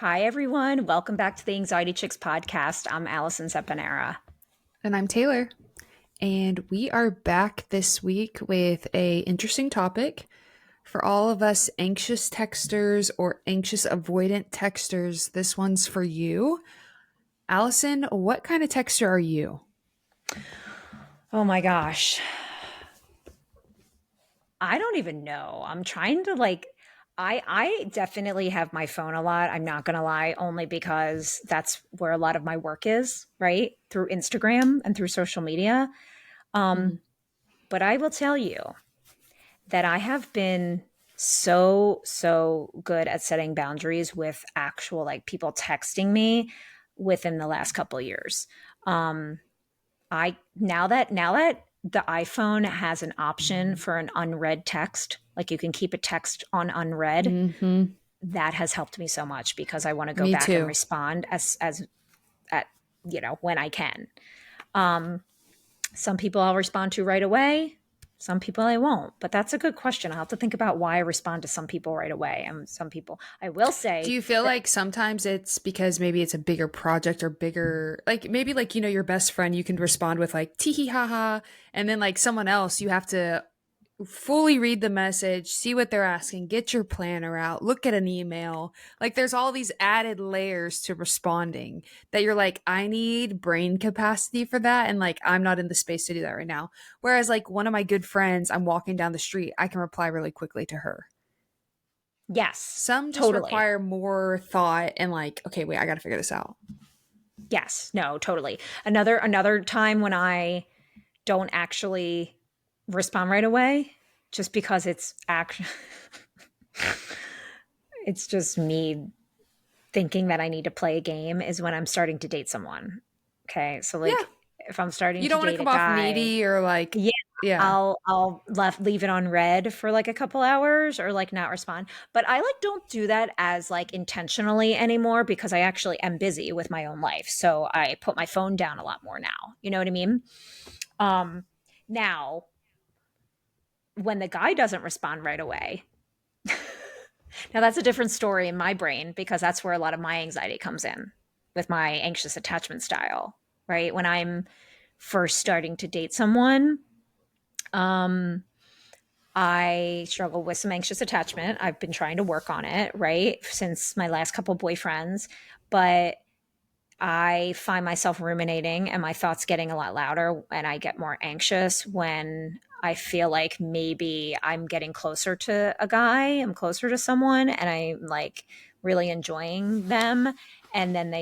Hi, everyone. Welcome back to the Anxiety Chicks podcast. I'm Alison and Taylor. And I'm Taylor. And we are back this week with a interesting topic. For all of us anxious texters or anxious avoidant texters, this one's for you. Allison, what kind of texter are you? Oh my gosh. I don't even know. I'm trying to I definitely have my phone a lot. I'm not going to lie, only because that's where a lot of my work is, right? Through Instagram and through social media. Mhm. Um but I will tell you that I have been so good at setting boundaries with actual like people texting me within the last couple of years. Um I now that the iPhone has an option for an unread text, like you can keep a text on unread, Mhm. that has helped me so much because I want to go Me back and too. respond as at when I can. Um some people I'll respond to right away, some people I won't. But that's a good question. I'll have to think about why I respond to some people right away and some people I will Do say you feel that like sometimes it's because maybe it's a bigger project or bigger, like maybe like, your best friend, you can respond with like tee hee ha ha, and then like someone else, you have to fully read the message, see what they're asking, get your planner out, look at an email. Like there's all these added layers to responding that you're like, I need brain capacity for that. And like, I'm not in the space to do that right now. Whereas like one of my good friends, I'm walking down the street, I can reply really quickly to her. yes, Some just totally. require more thought and like, okay, wait, I got to figure this out. Yes, no, totally. Another time when I don't actually respond right away just because it's just me thinking that I need to play a game is when I'm starting to date someone. Okay? So Yeah. like if I'm starting You to don't want to date a come off guy, needy or like, yeah, yeah. I'll leave it on red for like a couple hours or like not respond. But I like don't do that as like intentionally anymore because I actually am busy with my own life. So I put my phone down a lot more now. You know what I mean? Um now when the guy doesn't respond right away, now that's a different story in my brain because that's where a lot of my anxiety comes in with my anxious attachment style, right? When I'm first starting to date someone, um, I struggle with some anxious attachment. I've been trying to work on it, right? Since my last couple boyfriends, but I find myself ruminating and my thoughts getting a lot louder and I get more anxious when I feel like maybe I'm getting closer to a guy, I'm closer to someone and I'm like really enjoying them and then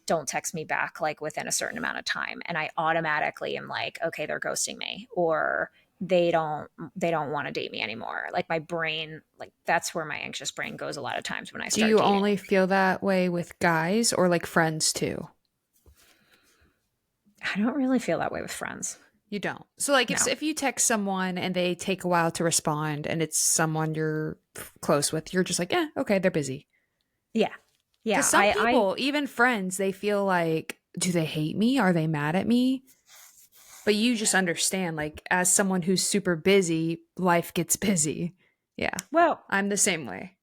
don't text me back like within a certain amount of time and I automatically am like okay, they're ghosting me or they don't want to date me anymore. Like my brain, like that's where my anxious brain goes a lot of times when I Do start you dating. only feel that way with guys or like friends too? I don't really feel that way with friends. You don't. So like if No. if you text someone and they take a while to respond and it's someone you're close with, you're just like, "Yeah, okay, they're busy." Yeah. Cuz Yeah. some I people, even friends, they feel like, "Do they hate me? Are they mad at me?" But you just understand like as someone who's super busy, life gets busy. Yeah. well, I'm the same way.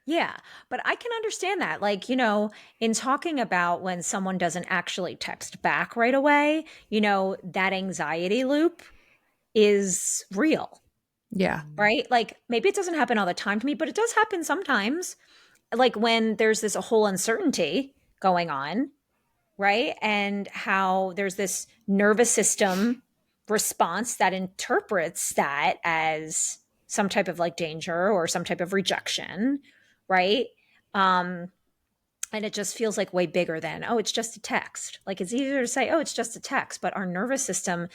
yeah, but I can understand that. Like, in talking about when someone doesn't actually text back right away, that anxiety loop is real, Yeah. right? Like, maybe it doesn't happen all the time to me, but it does happen sometimes. Like when there's this whole uncertainty going on, right? And how there's this nervous system response that interprets that as some type of like danger or some type of rejection, right? Um, and it just feels like way bigger than, oh, it's just a text. Like it's easier to say, oh, it's just a text, but our nervous system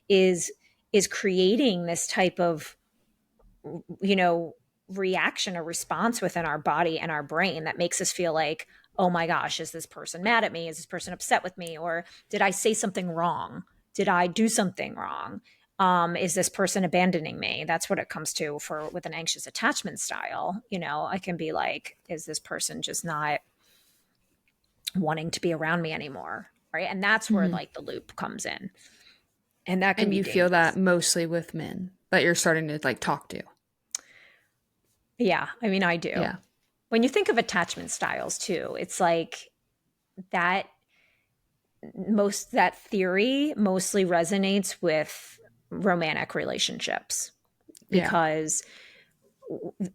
is is creating this type of you know reaction or response within our body and our brain that makes us feel like, oh my gosh, is this person mad at me, is this person upset with me, or did I say something wrong, did I do something wrong, is this person abandoning me? That's what it comes to for with an anxious attachment style. I can be like, is this person just not wanting to be around me anymore, right? And that's where Mhm. like the loop comes in, and that can And be you feel that dangerous. mostly with men that you're starting to like talk to. Yeah, I mean, I do. Yeah. when you think of attachment styles too, it's like that that theory mostly resonates with romantic relationships Yeah. because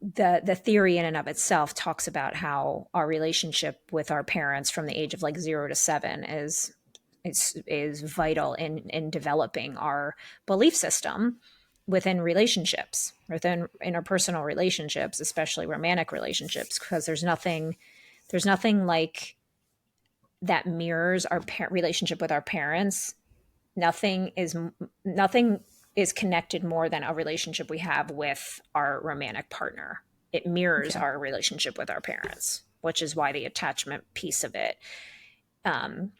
the theory in and of itself talks about how our relationship with our parents from the age of like 0 to 7 is vital in developing our belief system within relationships, within interpersonal relationships, especially romantic relationships, because there's nothing like that mirrors our relationship with our parents. Nothing is connected more than a relationship we have with our romantic partner. It mirrors Okay. our relationship with our parents, which is why the attachment piece of it, um,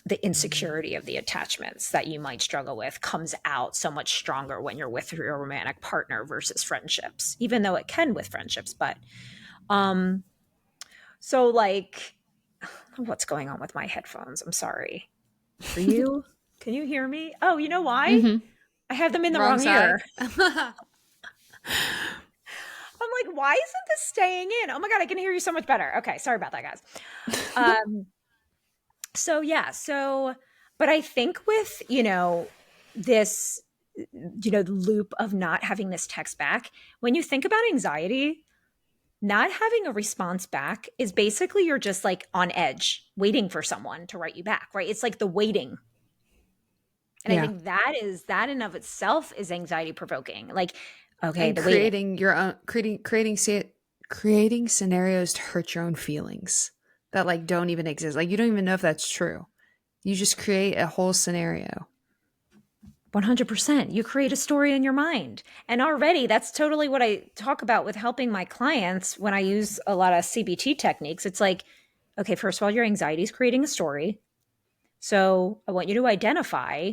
the insecurity of the attachments that you might struggle with comes out so much stronger when you're with your romantic partner versus friendships, even though it can with friendships. But um, so like, what's going on with my headphones? I'm sorry. Are you? Can you hear me? Oh, you know why? Mm-hmm. I have them in the Wrong wrong side. ear. I'm like, why isn't this staying in? Oh my God, I can hear you so much better. Okay, sorry about that, guys. Um, so yeah, but I think with, this, the loop of not having this text back, when you think about anxiety, not having a response back is basically you're just like on edge, waiting for someone to write you back, right? It's like the waiting. And I Yeah. think that in of itself is anxiety provoking. Like, okay, And the waiting. creating your own creating scenarios to hurt your own feelings that like don't even exist. Like you don't even know if that's true. You just create a whole scenario. 100%. You create a story in your mind. And already that's totally what I talk about with helping my clients when I use a lot of CBT techniques. It's like, okay, first of all, your anxiety is creating a story. So I want you to identify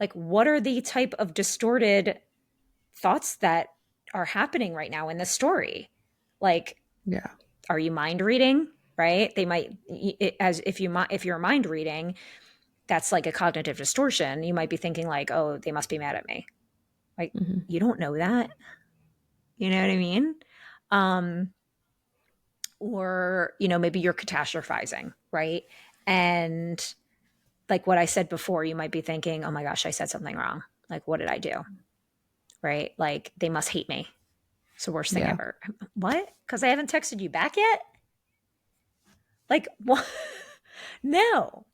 like what are the type of distorted thoughts that are happening right now in the story? Like, Yeah. are you mind reading? Right? They might, as if you're mind reading, that's like a cognitive distortion. You might be thinking like, oh, they must be mad at me. Like, Hmm. you don't know that. You know what I mean? Um, or, maybe you're catastrophizing, right? And like what I said before, you might be thinking, oh my gosh, I said something wrong. Like, what did I do? Right? Like, they must hate me. It's the worst thing Yeah. ever. What? Because I haven't texted you back yet? Like, what? No.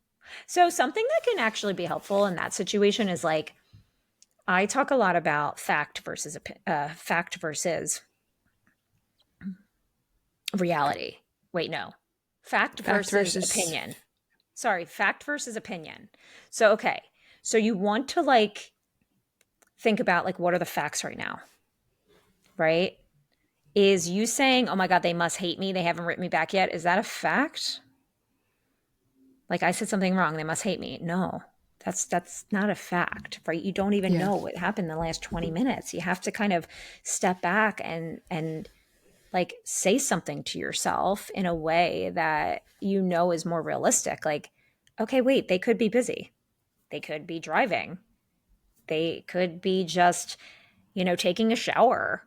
So, something that can actually be helpful in that situation is like, I talk a lot about fact versus reality. Wait, no. Fact Fact versus versus opinion. Sorry, fact versus opinion. So, okay. So you want to like think about like what are the facts right now, right? Is you saying, "Oh my god, they must hate me. They haven't written me back yet." Is that a fact? Like I said something wrong, they must hate me. No. That's not a fact, right? You don't even yeah. know what happened in the last 20 minutes. You have to kind of step back and like say something to yourself in a way that you know is more realistic. Like, okay, wait, they could be busy. They could be driving. They could be just, taking a shower.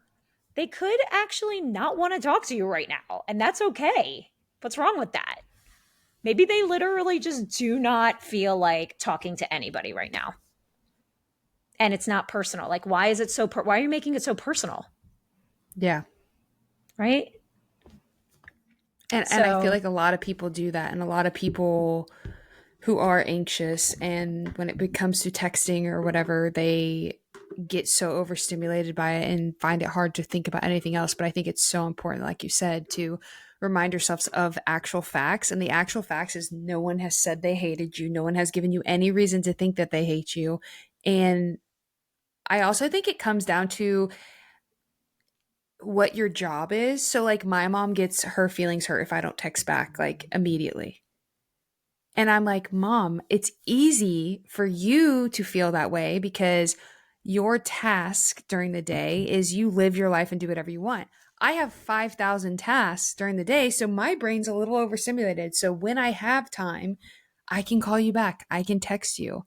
They could actually not want to talk to you right now. And that's okay. What's wrong with that? Maybe they literally just do not feel like talking to anybody right now. And it's not personal. Like, why is it why are you making it so personal? Yeah. Right? And I feel So, like a lot of people do that, and a lot of people who are anxious, and when it comes to texting or whatever, they get so overstimulated by it and find it hard to think about anything else. But I think it's so important, like you said, to remind yourselves of actual facts. And the actual facts is no one has said they hated you. No one has given you any reason to think that they hate you. And I also think it comes down to what your job is. So like my mom gets her feelings hurt if I don't text back like immediately. And I'm like, Mom, it's easy for you to feel that way because your task during the day is you live your life and do whatever you want. I have 5,000 tasks during the day, so my brain's a little overstimulated. So when I have time, I can call you back, I can text you,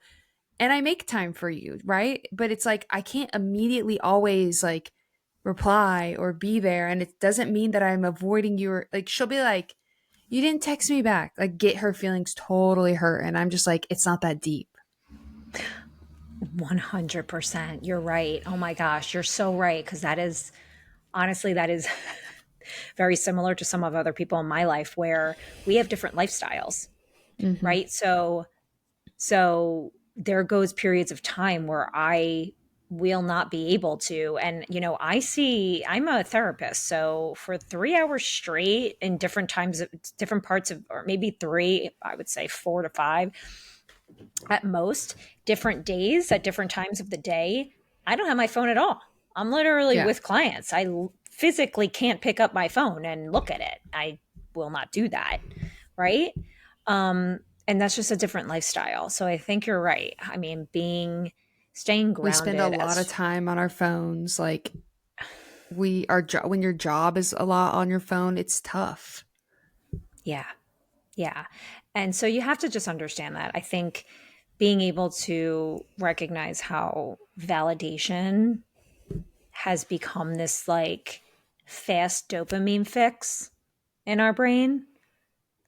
and I make time for you, right? But it's like I can't immediately always like reply or be there. And it doesn't mean that I'm avoiding you. Or like, she'll be like, you didn't text me back. Like, get her feelings totally hurt. And I'm just like, it's not that deep. 100%. You're right. Oh my gosh, you're so right. Because that is, honestly, that is very similar to some of other people in my life where we have different lifestyles, Mm-hmm. right? So there goes periods of time where I will not be able to. And, I'm a therapist. So for 3 hours straight in different times, different parts of, or maybe three, I would say 4 to 5 at most, different days at different times of the day, I don't have my phone at all. I'm literally Yeah. with clients. Physically can't pick up my phone and look at it. I will not do that. Right. And that's just a different lifestyle. So I think you're right. I mean, staying We spend a grounded lot of as, time on our phones. Like, when your job is a lot on your phone, it's tough. yeah, yeah. And so you have to just understand that. I think being able to recognize how validation has become this like fast dopamine fix in our brain.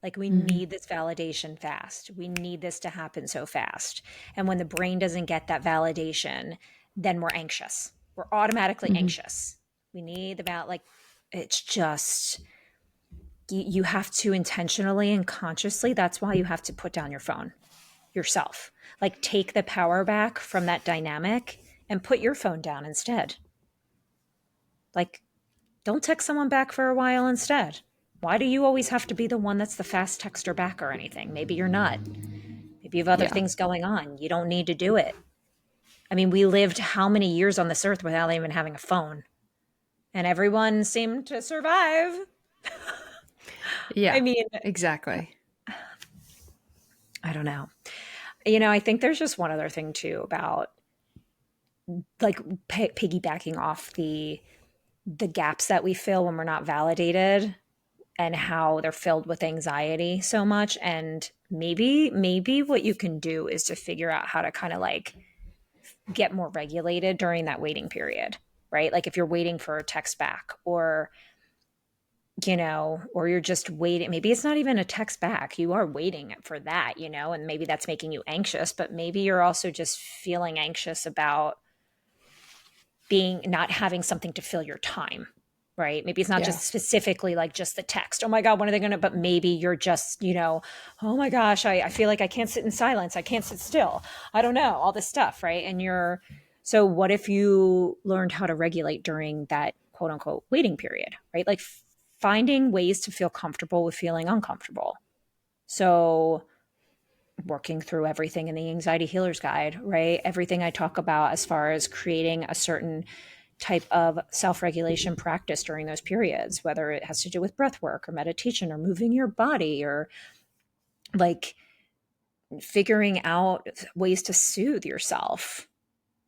Like we Mm-hmm. need this validation fast. We need this to happen so fast. And when the brain doesn't get that validation, then we're anxious. We're automatically Mm-hmm. anxious. We need about like it's just you have to intentionally and consciously. That's why you have to put down your phone yourself. Like take the power back from that dynamic and put your phone down instead. Like don't text someone back for a while instead. Why do you always have to be the one that's the fast texter back or anything? Maybe you're not. Maybe you have other Yeah. things going on. You don't need to do it. I mean, we lived how many years on this earth without even having a phone? And everyone seemed to survive. I Yeah. mean, Exactly. I don't know. I think there's just one other thing too about like piggybacking off the gaps that we fill when we're not validated and how they're filled with anxiety so much. And maybe what you can do is to figure out how to kind of like get more regulated during that waiting period, right? Like if you're waiting for a text back or you're just waiting, maybe it's not even a text back. You are waiting for that, and maybe that's making you anxious, but maybe you're also just feeling anxious about being not having something to fill your time, right? Maybe it's not Yeah. just specifically like just the text. Oh my God, when are they going to? But maybe you're just, oh my gosh, I feel like I can't sit in silence. I can't sit still. I don't know, all this stuff, right? So what if you learned how to regulate during that quote unquote waiting period, right? Like finding ways to feel comfortable with feeling uncomfortable. So working through everything in the anxiety healer's guide, right? Everything I talk about as far as creating a certain type of self-regulation practice during those periods, whether it has to do with breath work or meditation or moving your body or like figuring out ways to soothe yourself,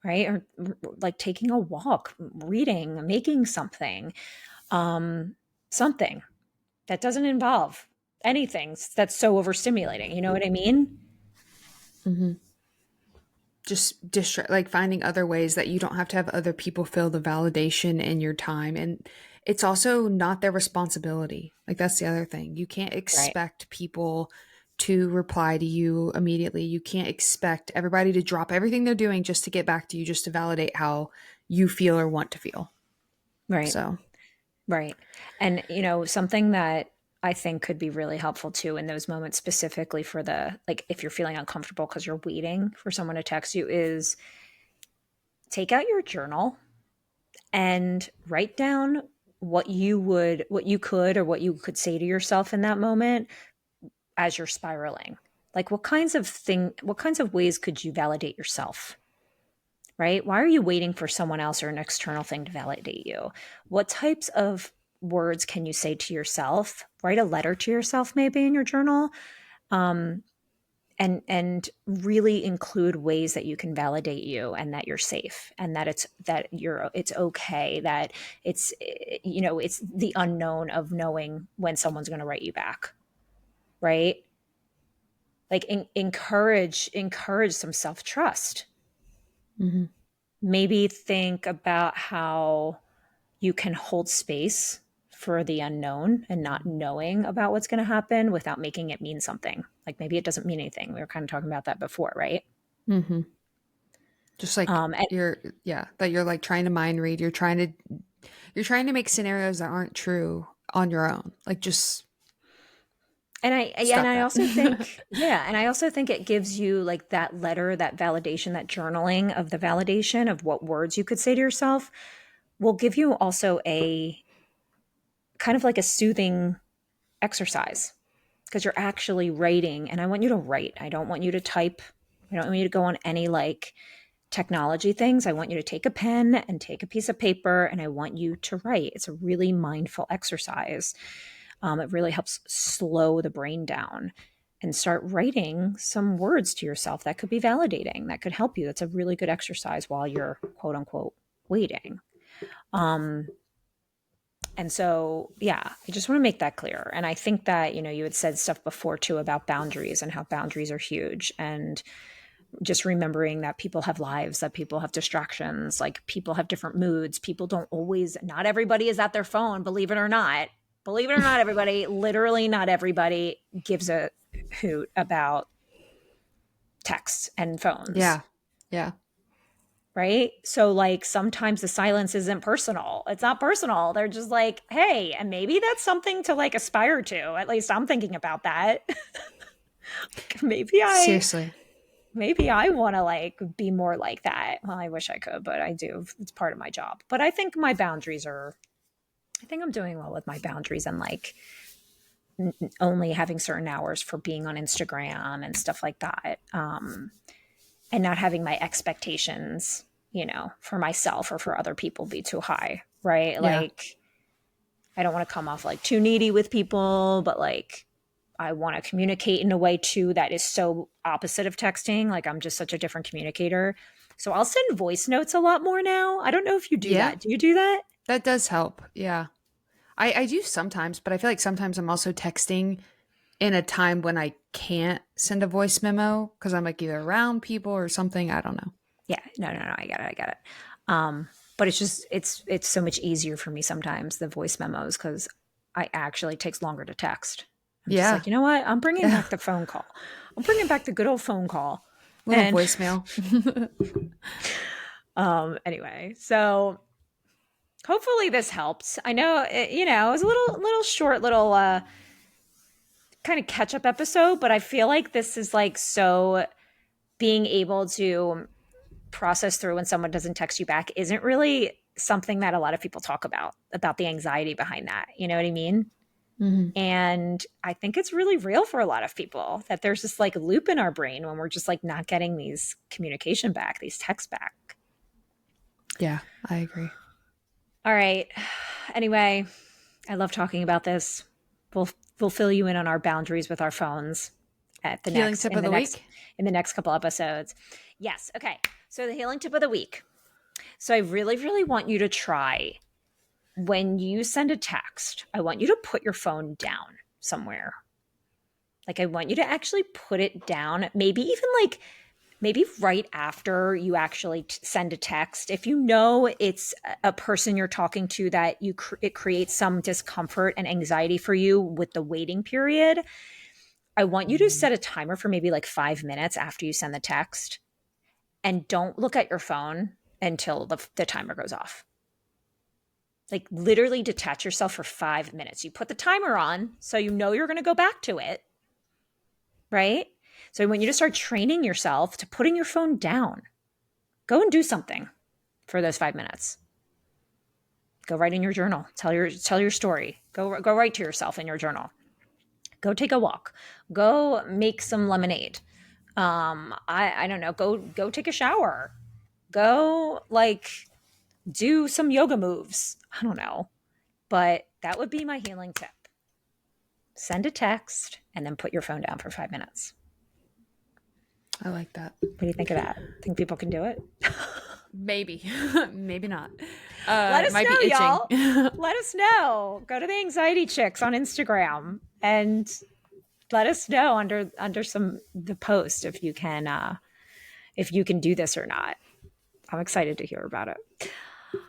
right? Or like taking a walk, reading, making um, something that doesn't involve anything that's so overstimulating. You know what I mean? Mm-hmm. Just like finding other ways that you don't have to have other people fill the validation in your time. And it's also not their responsibility. Like, that's the other thing. You can't Right. expect people to reply to you immediately. You can't expect everybody to drop everything they're doing just to get back to you, just to validate how you feel or want to feel. Right. So, Right. And, something that I think could be really helpful too in those moments, specifically for like, if you're feeling uncomfortable because you're waiting for someone to text you, is take out your journal and write down what you could or what you could say to yourself in that moment as you're spiraling. Like, what kinds of ways could you validate yourself? Right? Why are you waiting for someone else or an external thing to validate you? What types of words can you say to yourself? Write a letter to yourself, maybe in your journal, um, and really include ways that you can validate you and that you're safe and it's okay, that it's the unknown of knowing when someone's going to write you back, right? Like encourage some self trust. mhm. Maybe think about how you can hold space for the unknown and not knowing about what's going to happen without making it mean something. Like maybe it doesn't mean anything. We were kind of talking about that before, right? Mm-hmm. Just like And that you're like trying to mind read. You're trying to make scenarios that aren't true on your own. Like just and stop I that. also think, yeah, and I also think it gives you like that letter, that validation, that journaling of the validation of what words you could say to yourself will give you also a kind of like a soothing exercise because you're actually writing. And I want you to write. I don't want you to type. I don't want you to go on any like technology things. I want you to take a pen and take a piece of paper and I want you to write. It's a really mindful exercise. It really helps slow the brain down and start writing some words to yourself that could be validating, that could help you. That's a really good exercise while you're quote unquote waiting. Um, and so, yeah, I just want to make that clear. And I think that, you had said stuff before too about boundaries and how boundaries are huge. And just remembering that people have lives, that people have distractions, like people have different moods. People don't always, not everybody is at their phone, believe it or not. Believe it or not, everybody, literally not everybody gives a hoot about texts and phones, Yeah. Yeah. right? So, like, sometimes the silence isn't personal. It's not personal. They're just like, hey, and maybe that's something to like aspire to. At least I'm thinking about that. maybe I Seriously. maybe I want to like be more like that. Well, I wish I could, but I do. It's part of my job. But I think my boundaries are, I think I'm doing well with my boundaries and like only having certain hours for being on Instagram and stuff like that. And not having my expectations, for myself or for other people be too high. Right. Yeah. Like, I don't want to come off like too needy with people, but like, I want to communicate in a way too that is so opposite of texting. Like I'm just such a different communicator. So I'll send voice notes a lot more now. I don't know if you do Yeah. that. Do you do that? That does help. Yeah. I do sometimes, but I feel like sometimes I'm also texting in a time when I can't send a voice memo because I'm like either around people or something. I don't know. Yeah. No, no, no. I get it. I get it. But it's just it's so much easier for me sometimes the voice memos because I actually it takes longer to text. I'm just Yeah. like, you know what? I'm bringing Yeah. back the phone call. I'm bringing back the good old phone call. Little And voicemail. anyway, so hopefully this helps. I know it was a little short, little kind of catch up episode, but I feel like this is like so being able to process through when someone doesn't text you back isn't really something that a lot of people talk about the anxiety behind that. You know what I mean? Hmm. And I think it's really real for a lot of people that there's this like loop in our brain when we're just like not getting these communication back, these texts back. Yeah, I agree. All right. Anyway, I love talking about this. We'll we'll fill you in on our boundaries with our phones at the Healing next tip in of the the next week. in the next couple episodes. Yes. Okay. So the healing tip of the week. So I really, really want you to try when you send a text, I want you to put your phone down somewhere. Like I want you to actually put it down, maybe even like maybe right after you actually send a text. If you know it's a person you're talking to that it creates some discomfort and anxiety for you with the waiting period, I want you to set a timer for maybe like 5 minutes after you send the text and don't look at your phone until the timer goes off. Like literally detach yourself for 5 minutes. You put the timer on so you know you're going to go back to it, right? So I want you to start training yourself to putting your phone down. Go and do something for those 5 minutes. Go write in your journal. Tell your story. Go write to yourself in your journal. Go take a walk. Go make some lemonade. I don't know. Go take a shower. Go like do some yoga moves. I don't know. But that would be my healing tip. Send a text and then put your phone down for 5 minutes. I like that. What do you think of that? Think people can do it? Maybe. Maybe not. Let us Might be know, itching. y'all. Let us know. Go to the Anxiety Chicks on Instagram and let us know under some the post if you can do this or not. I'm excited to hear about it.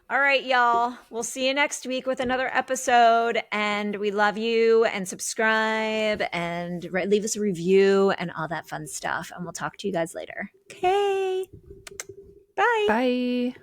All right, y'all. We'll see you next week with another episode. And we love you, and subscribe and leave us a review and all that fun stuff. And we'll talk to you guys later. Okay. Bye. Bye.